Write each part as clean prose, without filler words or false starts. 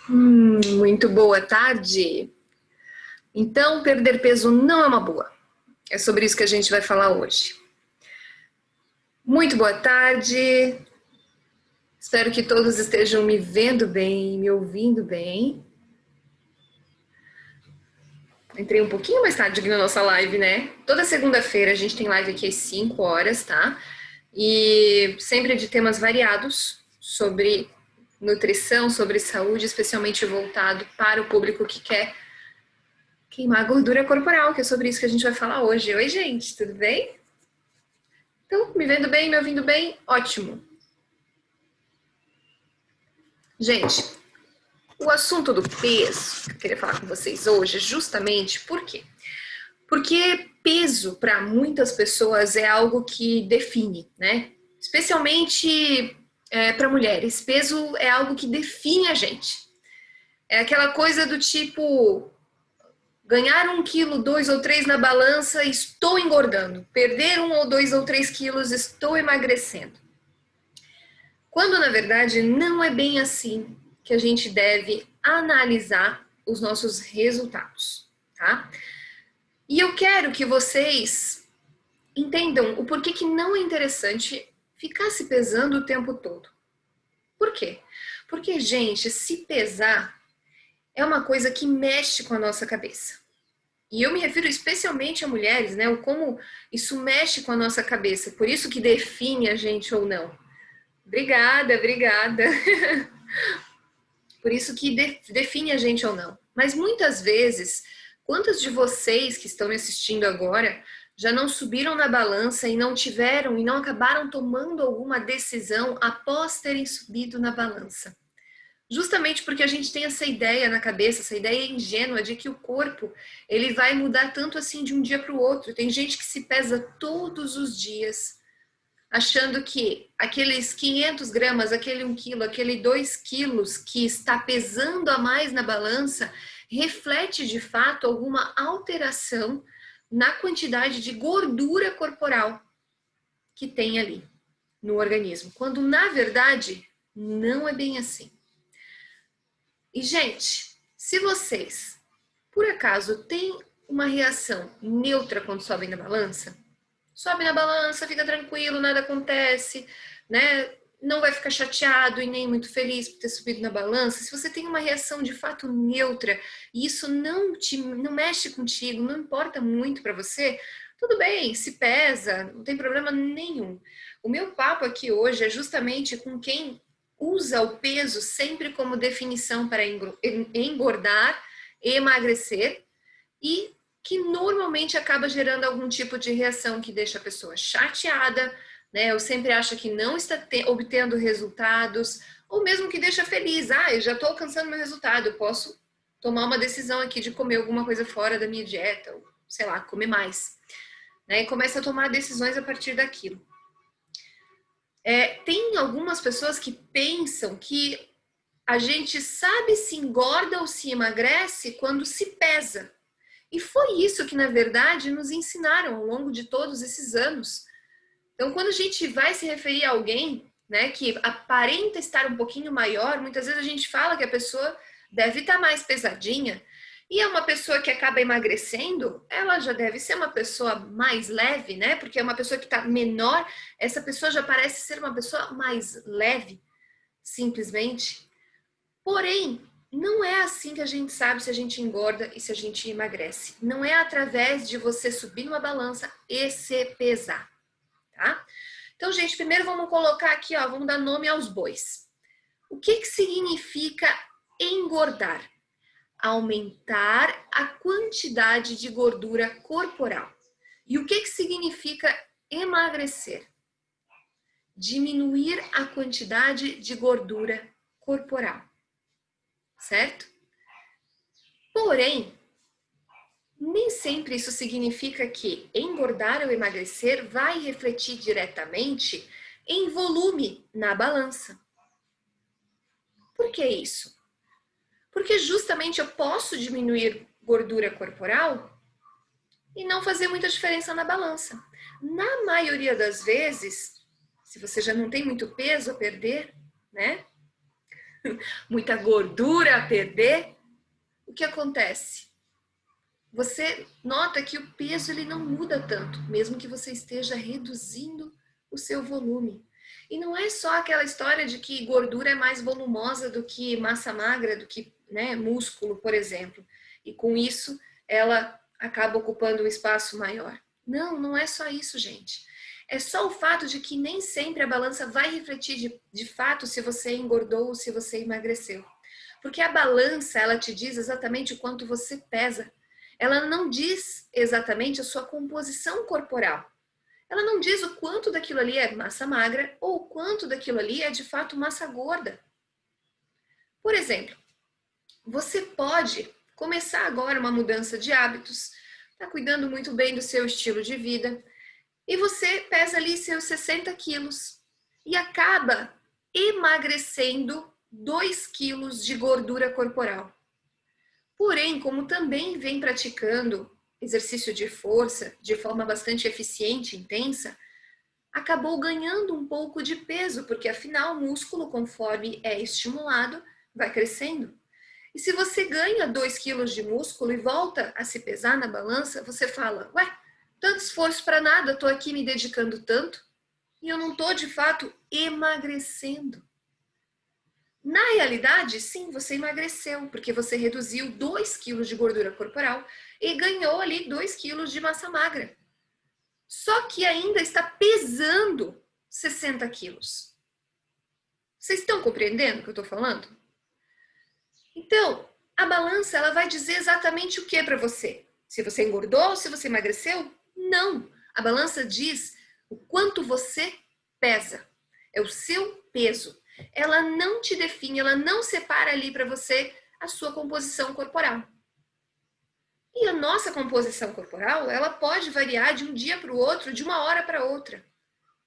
Muito boa tarde. Então, perder peso não é uma boa. É sobre isso que a gente vai falar hoje. Muito boa tarde. Espero que todos estejam me vendo bem, me ouvindo bem. Entrei um pouquinho mais tarde aqui na nossa live, né? Toda segunda-feira a gente tem live aqui às 5 horas, tá? E sempre de temas variados sobre nutrição, sobre saúde, especialmente voltado para o público que quer queimar a gordura corporal, que é sobre isso que a gente vai falar hoje. Oi, gente, tudo bem? Então, me vendo bem, me ouvindo bem? Ótimo. Gente, o assunto do peso que eu queria falar com vocês hoje é justamente por quê? Porque peso, para muitas pessoas, é algo que define, né? Especialmente para mulheres. Peso é algo que define a gente. É aquela coisa do tipo, ganhar 1 quilo, 2 ou 3 na balança, estou engordando. Perder 1 ou 2 ou 3 quilos, estou emagrecendo. Quando, na verdade, não é bem assim que a gente deve analisar os nossos resultados, tá? E eu quero que vocês entendam o porquê que não é interessante ficar se pesando o tempo todo. Por quê? Porque, gente, se pesar é uma coisa que mexe com a nossa cabeça. E eu me refiro especialmente a mulheres, né? O como isso mexe com a nossa cabeça. Por isso que define a gente ou não. Obrigada, obrigada. Por isso que define a gente ou não. Mas muitas vezes, quantas de vocês que estão me assistindo agora já não subiram na balança e não tiveram e não acabaram tomando alguma decisão após terem subido na balança? Justamente porque a gente tem essa ideia na cabeça, essa ideia ingênua de que o corpo ele vai mudar tanto assim de um dia para o outro. Tem gente que se pesa todos os dias, achando que aqueles 500 gramas, aquele 1 quilo, aquele 2 quilos que está pesando a mais na balança, reflete de fato alguma alteração na quantidade de gordura corporal que tem ali no organismo. Quando na verdade não é bem assim. E, gente, se vocês, por acaso, têm uma reação neutra quando sobem na balança, sobe na balança, fica tranquilo, nada acontece, né? Não vai ficar chateado e nem muito feliz por ter subido na balança. Se você tem uma reação de fato neutra e isso não mexe contigo, não importa muito para você, tudo bem, se pesa, não tem problema nenhum. O meu papo aqui hoje é justamente com quem usa o peso sempre como definição para engordar, emagrecer e que normalmente acaba gerando algum tipo de reação que deixa a pessoa chateada, né? Eu sempre acho que não está obtendo resultados, ou mesmo que deixa feliz. Ah, eu já estou alcançando meu resultado, eu posso tomar uma decisão aqui de comer alguma coisa fora da minha dieta, ou sei lá, comer mais. Né? E começa a tomar decisões a partir daquilo. Tem algumas pessoas que pensam que a gente sabe se engorda ou se emagrece quando se pesa. E foi isso que, na verdade, nos ensinaram ao longo de todos esses anos. Então, quando a gente vai se referir a alguém, né, que aparenta estar um pouquinho maior, muitas vezes a gente fala que a pessoa deve estar mais pesadinha. E é uma pessoa que acaba emagrecendo, ela já deve ser uma pessoa mais leve, né? Porque é uma pessoa que está menor, essa pessoa já parece ser uma pessoa mais leve, simplesmente. Porém, não é assim que a gente sabe se a gente engorda e se a gente emagrece. Não é através de você subir numa balança e se pesar, tá? Então, gente, primeiro vamos colocar aqui, ó, vamos dar nome aos bois. O que significa engordar? Aumentar a quantidade de gordura corporal. E o que significa emagrecer? Diminuir a quantidade de gordura corporal. Certo? Porém, nem sempre isso significa que engordar ou emagrecer vai refletir diretamente em volume na balança. Por que isso? Porque justamente eu posso diminuir gordura corporal e não fazer muita diferença na balança. Na maioria das vezes, se você já não tem muito peso a perder, né? muita gordura a perder, o que acontece? Você nota que o peso ele não muda tanto, mesmo que você esteja reduzindo o seu volume. E não é só aquela história de que gordura é mais volumosa do que massa magra, do que, né, músculo, por exemplo. E com isso, ela acaba ocupando um espaço maior. Não, não é só isso, gente. É só o fato de que nem sempre a balança vai refletir de fato se você engordou ou se você emagreceu. Porque a balança, ela te diz exatamente o quanto você pesa. Ela não diz exatamente a sua composição corporal. Ela não diz o quanto daquilo ali é massa magra ou o quanto daquilo ali é de fato massa gorda. Por exemplo, você pode começar agora uma mudança de hábitos, tá cuidando muito bem do seu estilo de vida, e você pesa ali seus 60 quilos e acaba emagrecendo 2 quilos de gordura corporal. Porém, como também vem praticando exercício de força de forma bastante eficiente e intensa, acabou ganhando um pouco de peso, porque afinal o músculo, conforme é estimulado, vai crescendo. E se você ganha 2 quilos de músculo e volta a se pesar na balança, você fala, ué, tanto esforço para nada, estou aqui me dedicando tanto e eu não estou de fato emagrecendo. Na realidade, sim, você emagreceu, porque você reduziu 2 quilos de gordura corporal e ganhou ali 2 quilos de massa magra. Só que ainda está pesando 60 quilos. Vocês estão compreendendo o que eu estou falando? Então, a balança ela vai dizer exatamente o que para você? Se você engordou ou se você emagreceu? Não. A balança diz o quanto você pesa. É o seu peso. Ela não te define, ela não separa ali para você a sua composição corporal. E a nossa composição corporal, ela pode variar de um dia para o outro, de uma hora para outra.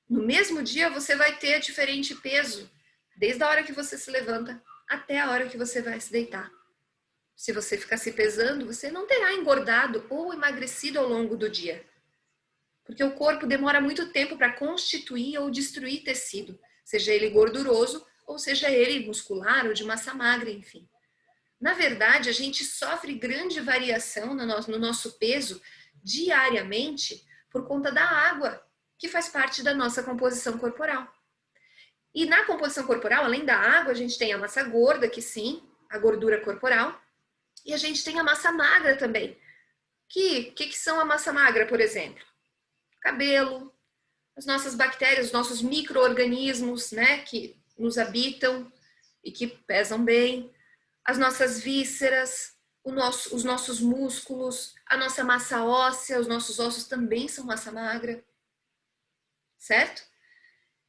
No mesmo dia você vai ter diferente peso, desde a hora que você se levanta até a hora que você vai se deitar. Se você ficar se pesando, você não terá engordado ou emagrecido ao longo do dia. Porque o corpo demora muito tempo para constituir ou destruir tecido, seja ele gorduroso ou seja ele muscular ou de massa magra, enfim. Na verdade, a gente sofre grande variação no nosso peso diariamente por conta da água, que faz parte da nossa composição corporal. E na composição corporal, além da água, a gente tem a massa gorda, que sim, a gordura corporal, e a gente tem a massa magra também. Que são a massa magra, por exemplo? Cabelo, as nossas bactérias, os nossos micro-organismos, né, que nos habitam e que pesam bem, as nossas vísceras, os nossos músculos, a nossa massa óssea, os nossos ossos também são massa magra, certo?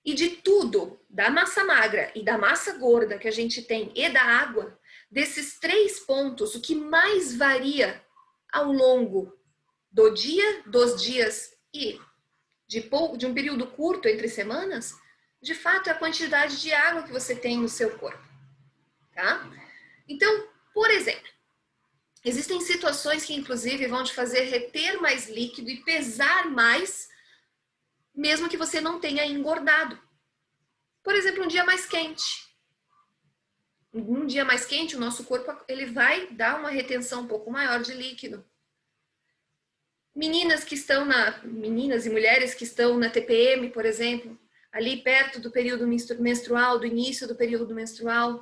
E de tudo, da massa magra e da massa gorda que a gente tem e da água, desses 3 pontos, o que mais varia ao longo do dia, dos dias e de um período curto entre semanas, de fato é a quantidade de água que você tem no seu corpo, tá? Então, por exemplo, existem situações que inclusive vão te fazer reter mais líquido e pesar mais, mesmo que você não tenha engordado. Por exemplo, um dia mais quente. Um dia mais quente, o nosso corpo ele vai dar uma retenção um pouco maior de líquido. Meninas e mulheres que estão na TPM, por exemplo, ali perto do período menstrual, do início do período menstrual.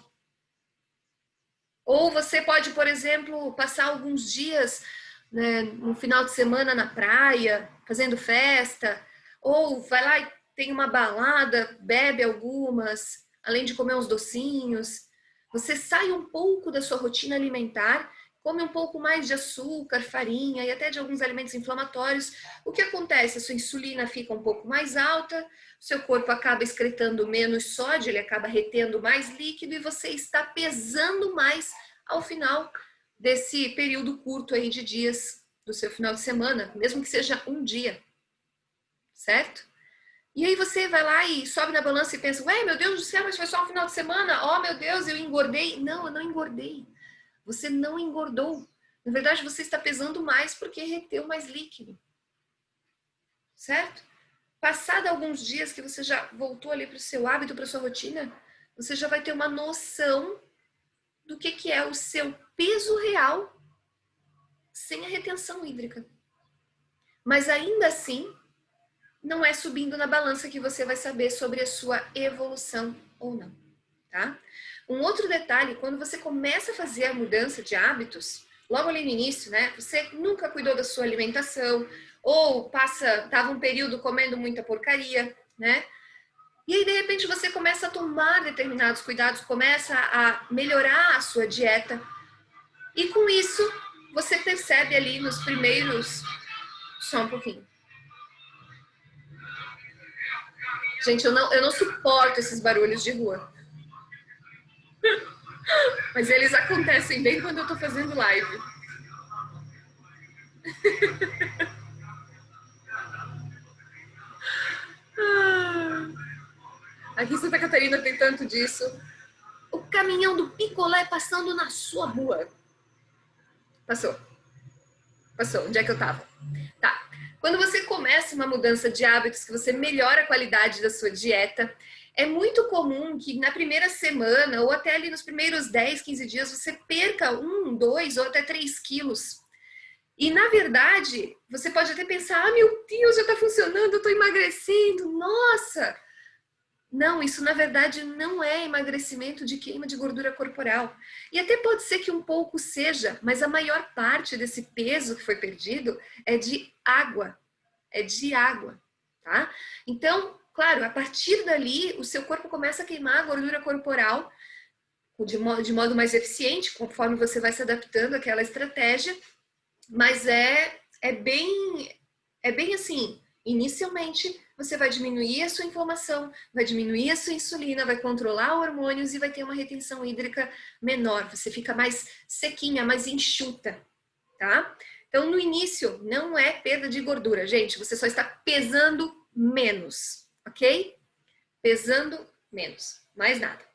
Ou você pode, por exemplo, passar alguns dias, né, no final de semana na praia, fazendo festa, ou vai lá e tem uma balada, bebe algumas, além de comer uns docinhos. Você sai um pouco da sua rotina alimentar, come um pouco mais de açúcar, farinha e até de alguns alimentos inflamatórios. O que acontece? A sua insulina fica um pouco mais alta, seu corpo acaba excretando menos sódio, ele acaba retendo mais líquido e você está pesando mais ao final desse período curto aí de dias do seu final de semana, mesmo que seja um dia, certo? E aí você vai lá e sobe na balança e pensa, ué, meu Deus do céu, mas foi só um final de semana, oh meu Deus, eu engordei. Não, eu não engordei. Você não engordou. Na verdade, você está pesando mais porque reteu mais líquido. Certo? Passado alguns dias que você já voltou ali para o seu hábito, para a sua rotina, você já vai ter uma noção do que é o seu peso real sem a retenção hídrica. Mas ainda assim, não é subindo na balança que você vai saber sobre a sua evolução ou não, tá? Um outro detalhe, quando você começa a fazer a mudança de hábitos, logo ali no início, né? Você nunca cuidou da sua alimentação, ou tava um período comendo muita porcaria, né? E aí, de repente, você começa a tomar determinados cuidados, começa a melhorar a sua dieta. E com isso, você percebe ali nos primeiros... Só um pouquinho. Gente, eu não suporto esses barulhos de rua. Mas eles acontecem bem quando eu tô fazendo live. Aqui em Santa Catarina tem tanto disso. O caminhão do picolé passando na sua rua. Passou. Onde é que eu tava? Tá. Quando você começa uma mudança de hábitos, que você melhora a qualidade da sua dieta, é muito comum que na primeira semana, ou até ali nos primeiros 10, 15 dias, você perca 1, 2 ou até 3 quilos. E na verdade, você pode até pensar, ah, meu Deus, já tá funcionando, eu tô emagrecendo, nossa! Não, isso na verdade não é emagrecimento de queima de gordura corporal. E até pode ser que um pouco seja, mas a maior parte desse peso que foi perdido é de água. É de água, tá? Então, claro, a partir dali, o seu corpo começa a queimar a gordura corporal de modo mais eficiente, conforme você vai se adaptando àquela estratégia, mas é bem assim, inicialmente você vai diminuir a sua inflamação, vai diminuir a sua insulina, vai controlar hormônios e vai ter uma retenção hídrica menor. Você fica mais sequinha, mais enxuta, tá? Então, no início, não é perda de gordura, gente. Você só está pesando menos, ok? Pesando menos, mais nada.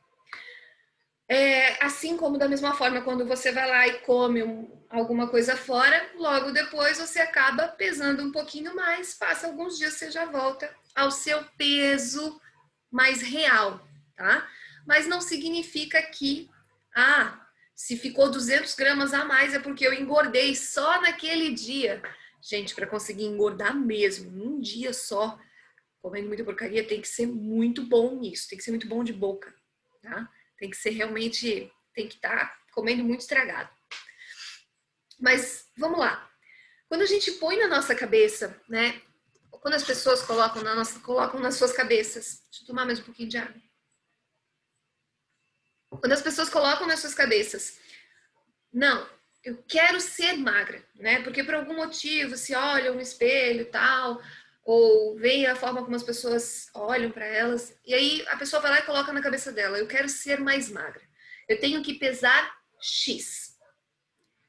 Assim como da mesma forma, quando você vai lá e come alguma coisa fora, logo depois você acaba pesando um pouquinho mais, passa alguns dias, você já volta ao seu peso mais real, tá? Mas não significa que, se ficou 200 gramas a mais é porque eu engordei só naquele dia. Gente, para conseguir engordar mesmo, num dia só, comendo muita porcaria, tem que ser muito bom nisso, tem que ser muito bom de boca, tá? Tem que ser realmente, tem que estar comendo muito estragado. Mas vamos lá. Quando a gente põe na nossa cabeça, né? Quando as pessoas colocam nas suas cabeças. Deixa eu tomar mais um pouquinho de água. Quando as pessoas colocam nas suas cabeças, não, eu quero ser magra, né? Porque por algum motivo se olham no espelho e tal, ou veem a forma como as pessoas olham para elas, e aí a pessoa vai lá e coloca na cabeça dela, eu quero ser mais magra. Eu tenho que pesar X.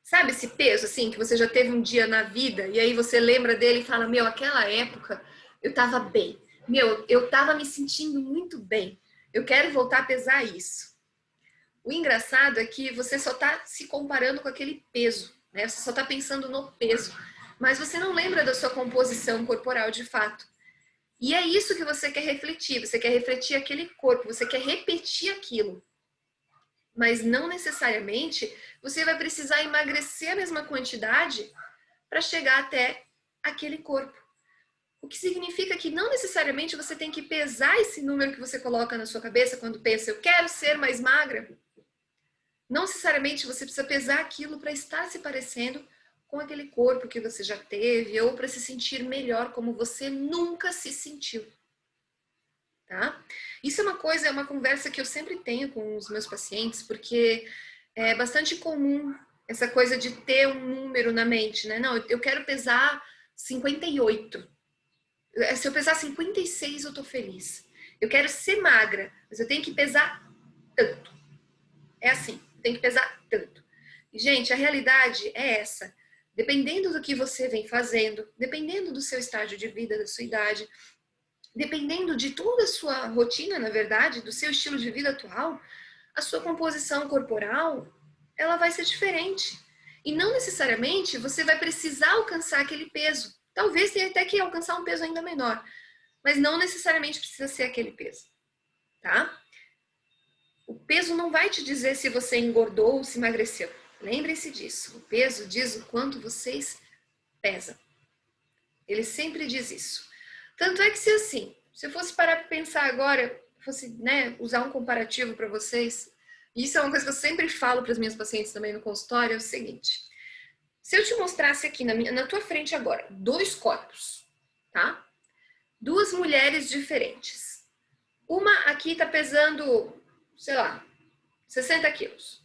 Sabe esse peso, assim, que você já teve um dia na vida, e aí você lembra dele e fala, meu, aquela época eu tava bem. Meu, eu tava me sentindo muito bem. Eu quero voltar a pesar isso. O engraçado é que você só tá se comparando com aquele peso, né? Você só tá pensando no peso. Mas você não lembra da sua composição corporal de fato. E é isso que você quer refletir. Você quer refletir aquele corpo, você quer repetir aquilo. Mas não necessariamente você vai precisar emagrecer a mesma quantidade para chegar até aquele corpo. O que significa que não necessariamente você tem que pesar esse número que você coloca na sua cabeça quando pensa, eu quero ser mais magra. Não necessariamente você precisa pesar aquilo para estar se parecendo com aquele corpo que você já teve ou para se sentir melhor como você nunca se sentiu. Tá? Isso é uma conversa que eu sempre tenho com os meus pacientes, porque é bastante comum essa coisa de ter um número na mente, né? Não, eu quero pesar 58. Se eu pesar 56, eu tô feliz. Eu quero ser magra, mas eu tenho que pesar tanto. É assim, tem que pesar tanto. E, gente, a realidade é essa. Dependendo do que você vem fazendo, dependendo do seu estágio de vida, da sua idade, dependendo de toda a sua rotina, na verdade, do seu estilo de vida atual, a sua composição corporal, ela vai ser diferente. E não necessariamente você vai precisar alcançar aquele peso. Talvez tenha até que alcançar um peso ainda menor, mas não necessariamente precisa ser aquele peso, tá? O peso não vai te dizer se você engordou ou se emagreceu. Lembre-se disso. O peso diz o quanto vocês pesam. Ele sempre diz isso. Tanto é que se eu fosse parar para pensar agora, fosse, né, usar um comparativo para vocês, e isso é uma coisa que eu sempre falo para as minhas pacientes também no consultório, é o seguinte: se eu te mostrasse aqui na tua frente agora, 2 corpos, tá? 2 mulheres diferentes. Uma aqui tá pesando, sei lá, 60 quilos.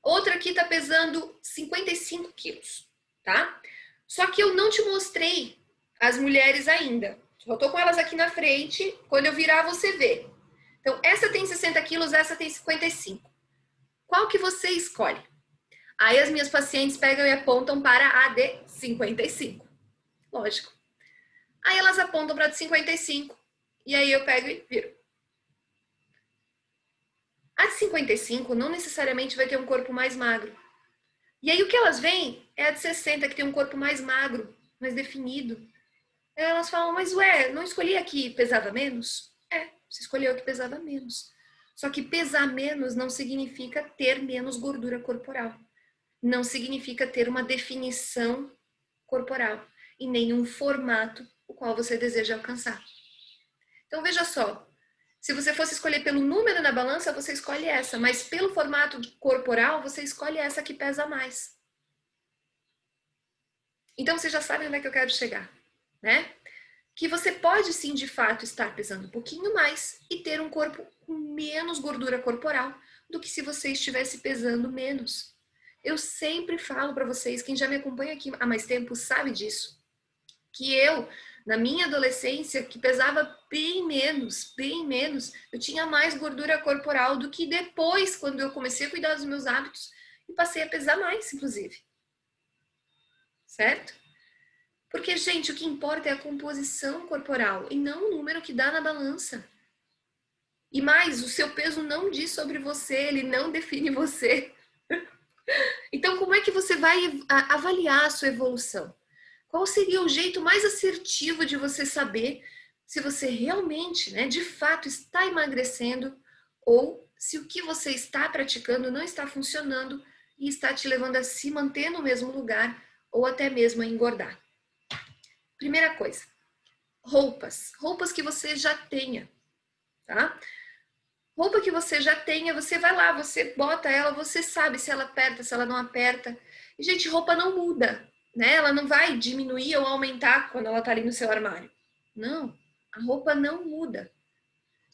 Outra aqui tá pesando 55 quilos, tá? Só que eu não te mostrei as mulheres ainda. Só tô com elas aqui na frente. Quando eu virar, você vê. Então, essa tem 60 quilos, essa tem 55. Qual que você escolhe? Aí as minhas pacientes pegam e apontam para a de 55. Lógico. Aí elas apontam para a de 55. E aí eu pego e viro. A de 55 não necessariamente vai ter um corpo mais magro. E aí o que elas veem é a de 60, que tem um corpo mais magro, mais definido. Aí elas falam, mas ué, não escolhi a que pesava menos? É, você escolheu a que pesava menos. Só que pesar menos não significa ter menos gordura corporal. Não significa ter uma definição corporal e nenhum formato o qual você deseja alcançar. Então veja só, se você fosse escolher pelo número na balança, você escolhe essa, mas pelo formato corporal, você escolhe essa que pesa mais. Então você já sabe onde é que eu quero chegar, né? Que você pode sim, de fato, estar pesando um pouquinho mais e ter um corpo com menos gordura corporal do que se você estivesse pesando menos. Eu sempre falo para vocês, quem já me acompanha aqui há mais tempo sabe disso, que eu, na minha adolescência, que pesava bem menos, eu tinha mais gordura corporal do que depois, quando eu comecei a cuidar dos meus hábitos e passei a pesar mais, inclusive. Certo? Porque, gente, o que importa é a composição corporal e não o número que dá na balança. E mais, o seu peso não diz sobre você, ele não define você. Então, como é que você vai avaliar a sua evolução? Qual seria o jeito mais assertivo de você saber se você realmente, né, de fato está emagrecendo ou se o que você está praticando não está funcionando e está te levando a se manter no mesmo lugar ou até mesmo a engordar? Primeira coisa, roupas que você já tenha, tá? Roupa que você já tenha, você vai lá, você bota ela, você sabe se ela aperta, se ela não aperta. E, gente, roupa não muda, né? Ela não vai diminuir ou aumentar quando ela tá ali no seu armário. Não, a roupa não muda.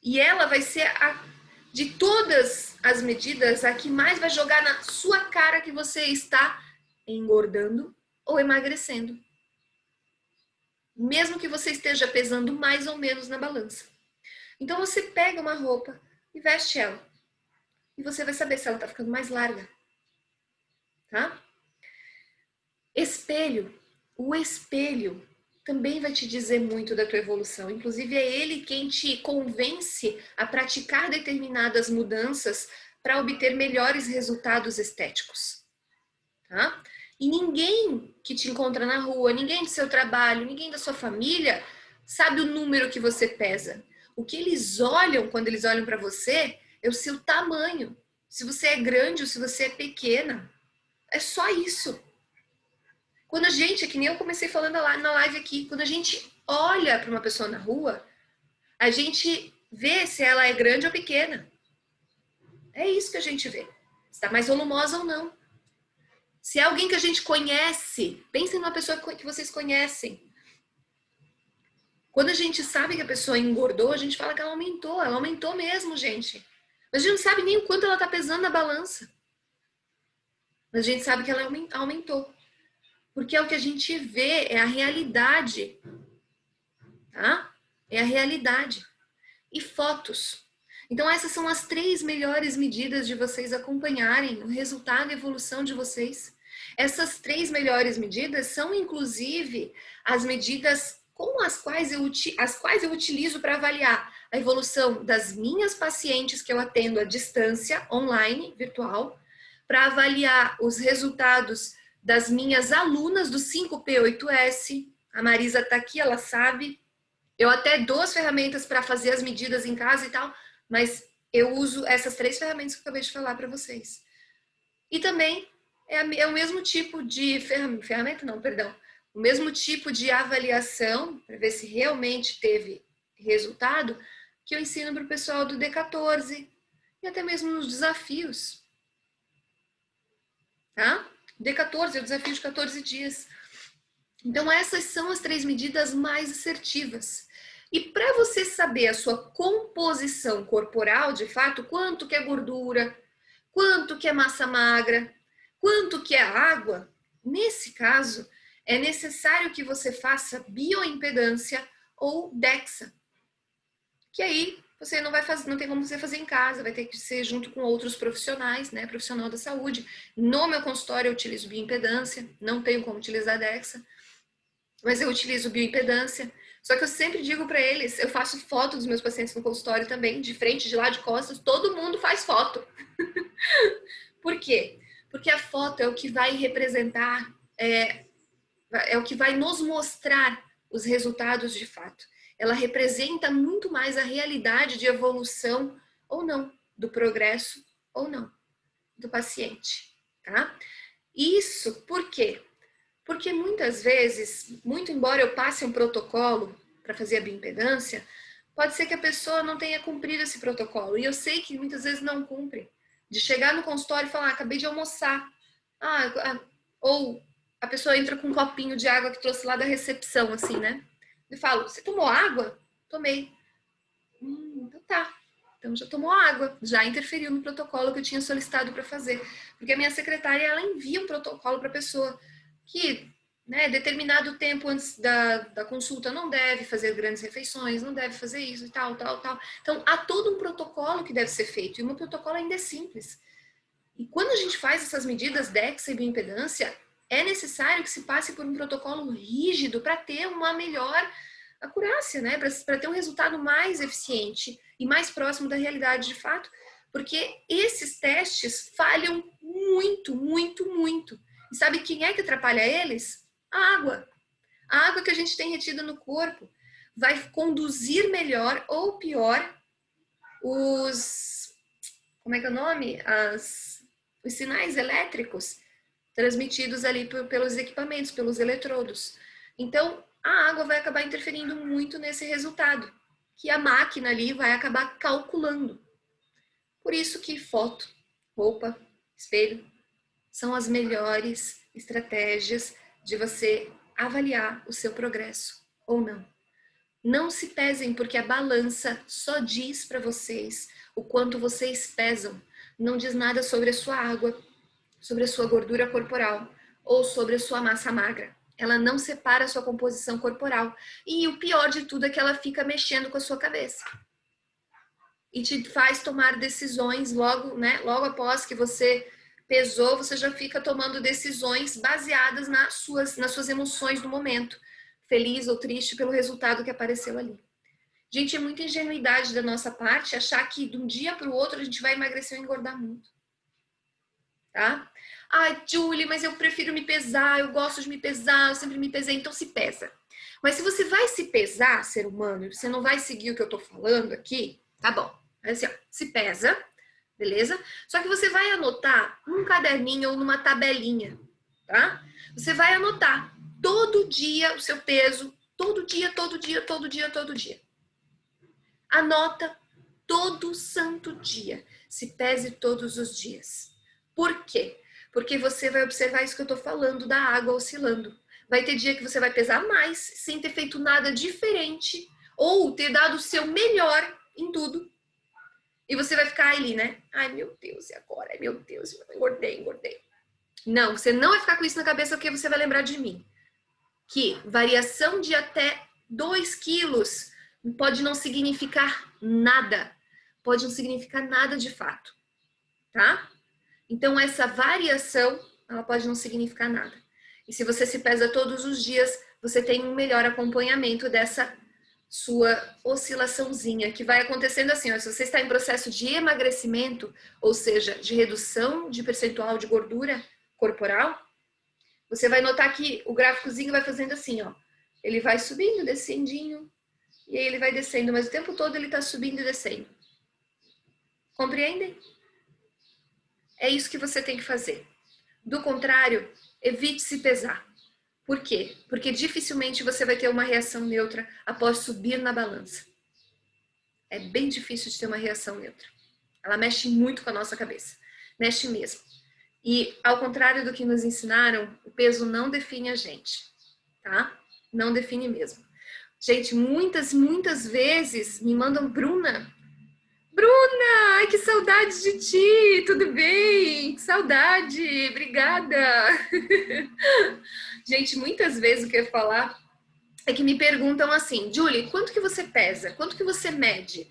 E ela vai ser, de todas as medidas, a que mais vai jogar na sua cara que você está engordando ou emagrecendo. Mesmo que você esteja pesando mais ou menos na balança. Então, você pega uma roupa e veste ela. E você vai saber se ela tá ficando mais larga. Tá? Espelho. O espelho também vai te dizer muito da tua evolução. Inclusive, é ele quem te convence a praticar determinadas mudanças para obter melhores resultados estéticos. Tá? E ninguém que te encontra na rua, ninguém do seu trabalho, ninguém da sua família sabe o número que você pesa. O que eles olham quando eles olham para você é o seu tamanho. Se você é grande ou se você é pequena. É só isso. Quando a gente, que nem eu comecei falando na live aqui, quando a gente olha para uma pessoa na rua, a gente vê se ela é grande ou pequena. É isso que a gente vê. Se está mais volumosa ou não. Se é alguém que a gente conhece, pensem numa pessoa que vocês conhecem. Quando a gente sabe que a pessoa engordou, a gente fala que ela aumentou mesmo, gente. Mas a gente não sabe nem o quanto ela está pesando na balança. Mas a gente sabe que ela aumentou. Porque é o que a gente vê, é a realidade. Tá? É a realidade. E fotos. Então essas são as 3 melhores medidas de vocês acompanharem o resultado e evolução de vocês. Essas 3 melhores medidas são, inclusive, as medidas com as quais eu utilizo para avaliar a evolução das minhas pacientes que eu atendo à distância, online, virtual, para avaliar os resultados das minhas alunas do 5P8S. A Marisa está aqui, ela sabe. Eu até dou as ferramentas para fazer as medidas em casa e tal, mas eu uso essas 3 ferramentas que eu acabei de falar para vocês. E também é o mesmo tipo de ferramenta, não, perdão, o mesmo tipo de avaliação, para ver se realmente teve resultado, que eu ensino para o pessoal do D14 e até mesmo nos desafios. Tá? D14 é o desafio de 14 dias. Então, essas são as 3 medidas mais assertivas. E para você saber a sua composição corporal, de fato, quanto que é gordura, quanto que é massa magra, quanto que é água, nesse caso, é necessário que você faça bioimpedância ou DEXA. Que aí você não vai fazer, não tem como você fazer em casa, vai ter que ser junto com outros profissionais, né, profissional da saúde. No meu consultório eu utilizo bioimpedância, não tenho como utilizar DEXA, mas eu utilizo bioimpedância. Só que eu sempre digo para eles, eu faço foto dos meus pacientes no consultório também, de frente, de lá, de costas, todo mundo faz foto. Por quê? Porque a foto é o que vai representar, é o que vai nos mostrar os resultados de fato. Ela representa muito mais a realidade de evolução ou não, do progresso ou não, do paciente, tá? Isso por quê? Porque muitas vezes, muito embora eu passe um protocolo para fazer a bioimpedância, pode ser que a pessoa não tenha cumprido esse protocolo. E eu sei que muitas vezes não cumpre. De chegar no consultório e falar, acabei de almoçar. Ou a pessoa entra com um copinho de água que trouxe lá da recepção, assim, né? Eu falo, você tomou água? Tomei. Então tá. Então já tomou água, já interferiu no protocolo que eu tinha solicitado para fazer. Porque a minha secretária, ela envia um protocolo para a pessoa que, né, determinado tempo antes da consulta não deve fazer grandes refeições, não deve fazer isso e tal. Então, há todo um protocolo que deve ser feito, e o meu protocolo ainda é simples. E quando a gente faz essas medidas DEXA e bioimpedância, é necessário que se passe por um protocolo rígido para ter uma melhor acurácia, né? Para ter um resultado mais eficiente e mais próximo da realidade de fato. Porque esses testes falham muito, muito, muito. E sabe quem é que atrapalha eles? A água. A água que a gente tem retida no corpo vai conduzir melhor ou pior os... Como é que é o nome? Os sinais elétricos transmitidos ali pelos equipamentos, pelos eletrodos. Então, a água vai acabar interferindo muito nesse resultado, que a máquina ali vai acabar calculando. Por isso que foto, roupa, espelho são as melhores estratégias de você avaliar o seu progresso ou não. Não se pesem, porque a balança só diz para vocês o quanto vocês pesam. Não diz nada sobre a sua água, sobre a sua gordura corporal ou sobre a sua massa magra. Ela não separa a sua composição corporal. E o pior de tudo é que ela fica mexendo com a sua cabeça. E te faz tomar decisões logo, né? Logo após que você pesou, você já fica tomando decisões baseadas nas suas emoções do momento. Feliz ou triste pelo resultado que apareceu ali. Gente, é muita ingenuidade da nossa parte achar que de um dia para o outro a gente vai emagrecer ou engordar muito. Tá? Ai, Julie, mas eu prefiro me pesar, eu gosto de me pesar, eu sempre me pesei, então se pesa. Mas se você vai se pesar, ser humano, e você não vai seguir o que eu tô falando aqui, tá bom. Assim, ó, se pesa, beleza? Só que você vai anotar num caderninho ou numa tabelinha, tá? Você vai anotar todo dia o seu peso, todo dia, todo dia, todo dia, todo dia. Anota todo santo dia. Se pese todos os dias. Por quê? Porque você vai observar isso que eu tô falando da água oscilando. Vai ter dia que você vai pesar mais sem ter feito nada diferente ou ter dado o seu melhor em tudo. E você vai ficar ali, né? Ai, meu Deus, e agora? Ai, meu Deus, engordei. Não, você não vai ficar com isso na cabeça porque você vai lembrar de mim. Que variação de até 2 quilos pode não significar nada. Pode não significar nada de fato, tá? Então, essa variação, ela pode não significar nada. E se você se pesa todos os dias, você tem um melhor acompanhamento dessa sua oscilaçãozinha, que vai acontecendo assim, ó, se você está em processo de emagrecimento, ou seja, de redução de percentual de gordura corporal, você vai notar que o gráficozinho vai fazendo assim, ó. Ele vai subindo, descendinho, e aí ele vai descendo, mas o tempo todo ele está subindo e descendo. Compreendem? É isso que você tem que fazer. Do contrário, evite se pesar. Por quê? Porque dificilmente você vai ter uma reação neutra após subir na balança. É bem difícil de ter uma reação neutra. Ela mexe muito com a nossa cabeça. Mexe mesmo. E, ao contrário do que nos ensinaram, o peso não define a gente, tá? Não define mesmo. Gente, muitas vezes me mandam, Bruna, ai, que saudade de ti, tudo bem? Que saudade, obrigada. Gente, muitas vezes o que eu ia falar é que me perguntam assim, Julie, quanto que você pesa? Quanto que você mede?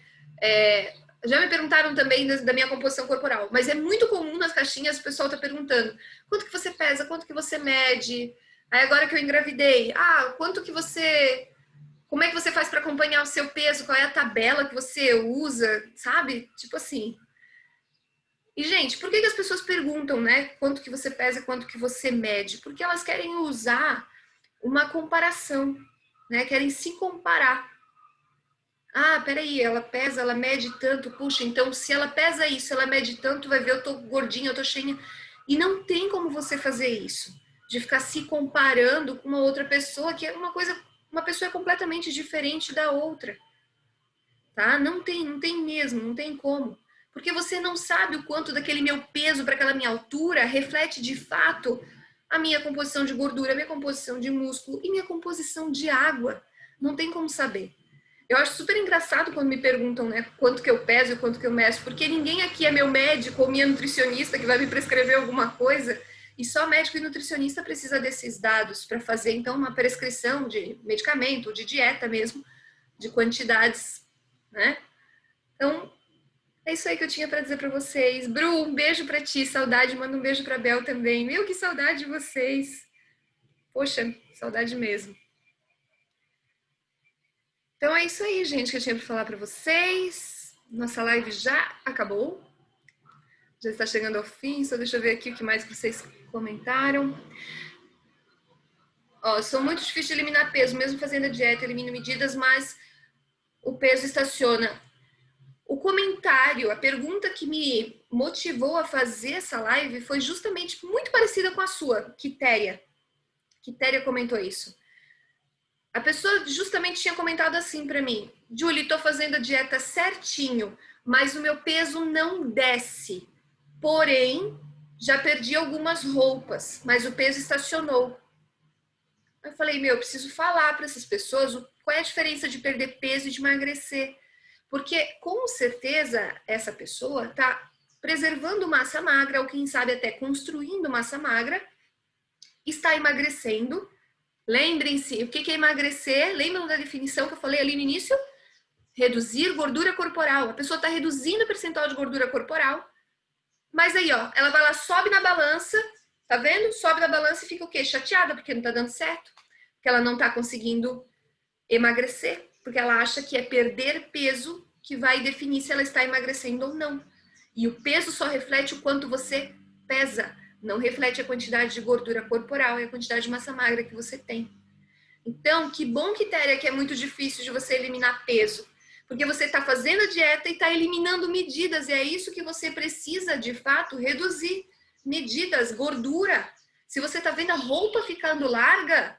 Já me perguntaram também da minha composição corporal, mas é muito comum nas caixinhas o pessoal tá perguntando, quanto que você pesa? Quanto que você mede? Aí agora que eu engravidei, quanto que você... Como é que você faz para acompanhar o seu peso? Qual é a tabela que você usa? Sabe? Tipo assim. E, gente, por que as pessoas perguntam, né? Quanto que você pesa, quanto que você mede? Porque elas querem usar uma comparação, né? Querem se comparar. Peraí, ela pesa, ela mede tanto. Puxa, então se ela pesa isso, ela mede tanto, vai ver, eu tô gordinha, eu tô cheinha. E não tem como você fazer isso. De ficar se comparando com uma outra pessoa, que é uma pessoa completamente diferente da outra. Tá? Não tem mesmo, não tem como. Porque você não sabe o quanto daquele meu peso para aquela minha altura reflete de fato a minha composição de gordura, a minha composição de músculo e minha composição de água. Não tem como saber. Eu acho super engraçado quando me perguntam, né, quanto que eu peso e quanto que eu meço, porque ninguém aqui é meu médico ou minha nutricionista que vai me prescrever alguma coisa, e só médico e nutricionista precisa desses dados para fazer, então, uma prescrição de medicamento, de dieta mesmo, de quantidades, né? Então, é isso aí que eu tinha para dizer para vocês. Bru, um beijo para ti, saudade, manda um beijo para Bel também. Meu, que saudade de vocês. Poxa, saudade mesmo. Então é isso aí, gente, que eu tinha para falar para vocês. Nossa live já acabou. Já está chegando ao fim, só deixa eu ver aqui o que mais que vocês comentaram. Sou muito difícil de eliminar peso, mesmo fazendo a dieta, elimino medidas, mas o peso estaciona. O comentário, a pergunta que me motivou a fazer essa live foi justamente muito parecida com a sua, Quitéria. Quitéria comentou isso. A pessoa justamente tinha comentado assim para mim, Julie, tô fazendo a dieta certinho, mas o meu peso não desce. Porém, já perdi algumas roupas, mas o peso estacionou. Eu falei, eu preciso falar para essas pessoas qual é a diferença de perder peso e de emagrecer. Porque, com certeza, essa pessoa está preservando massa magra, ou quem sabe até construindo massa magra, está emagrecendo. Lembrem-se, o que é emagrecer? Lembram da definição que eu falei ali no início? Reduzir gordura corporal. A pessoa está reduzindo o percentual de gordura corporal, mas aí, ela vai lá, sobe na balança, tá vendo? Sobe na balança e fica o quê? Chateada, porque não tá dando certo. Porque ela não tá conseguindo emagrecer, porque ela acha que é perder peso que vai definir se ela está emagrecendo ou não. E o peso só reflete o quanto você pesa, não reflete a quantidade de gordura corporal e a quantidade de massa magra que você tem. Então, que bom, Quitéria, que é muito difícil de você eliminar peso, porque você está fazendo a dieta e está eliminando medidas, e é isso que você precisa, de fato, reduzir medidas, gordura. Se você está vendo a roupa ficando larga,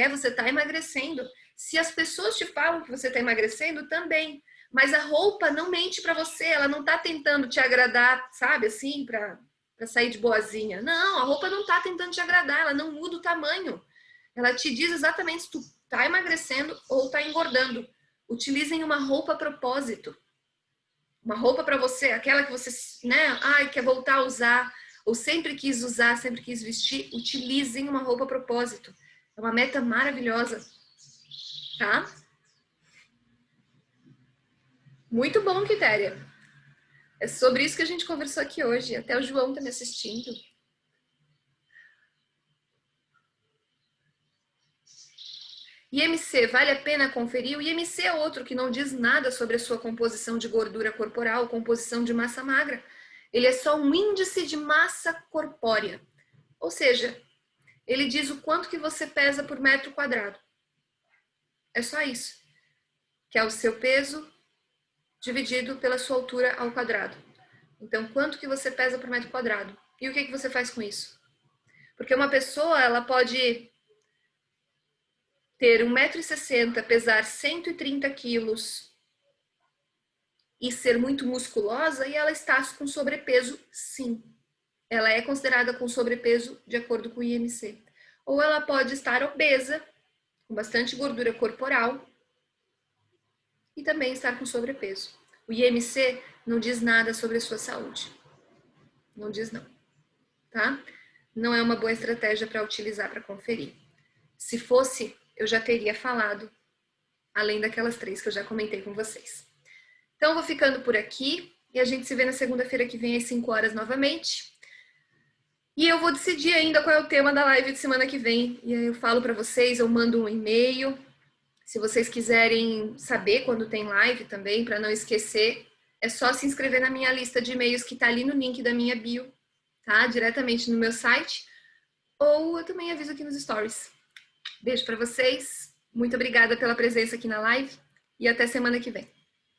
você está emagrecendo. Se as pessoas te falam que você está emagrecendo, também. Mas a roupa não mente para você, ela não está tentando te agradar, sabe, assim, para sair de boazinha. Não, a roupa não está tentando te agradar, ela não muda o tamanho. Ela te diz exatamente se tu está emagrecendo ou está engordando. Utilizem uma roupa a propósito. Uma roupa para você, aquela que você, quer voltar a usar, ou sempre quis usar, sempre quis vestir, utilizem uma roupa a propósito. É uma meta maravilhosa. Tá? Muito bom, Quitéria. É sobre isso que a gente conversou aqui hoje. Até o João está me assistindo. IMC, vale a pena conferir? O IMC é outro que não diz nada sobre a sua composição de gordura corporal, composição de massa magra. Ele é só um índice de massa corpórea. Ou seja, ele diz o quanto que você pesa por metro quadrado. É só isso. Que é o seu peso dividido pela sua altura ao quadrado. Então, quanto que você pesa por metro quadrado? E o que você faz com isso? Porque uma pessoa, ela pode ter 1,60 m, pesar 130 quilos e ser muito musculosa e ela está com sobrepeso, sim. Ela é considerada com sobrepeso de acordo com o IMC. Ou ela pode estar obesa, com bastante gordura corporal e também estar com sobrepeso. O IMC não diz nada sobre a sua saúde. Não diz não, tá? Não é uma boa estratégia para utilizar para conferir. Se fosse, eu já teria falado, além daquelas 3 que eu já comentei com vocês. Então, vou ficando por aqui e a gente se vê na segunda-feira que vem às 5 horas novamente. E eu vou decidir ainda qual é o tema da live de semana que vem. E aí eu falo para vocês, eu mando um e-mail. Se vocês quiserem saber quando tem live também, para não esquecer, é só se inscrever na minha lista de e-mails que está ali no link da minha bio, tá? Diretamente no meu site. Ou eu também aviso aqui nos stories. Beijo para vocês. Muito obrigada pela presença aqui na live e até semana que vem.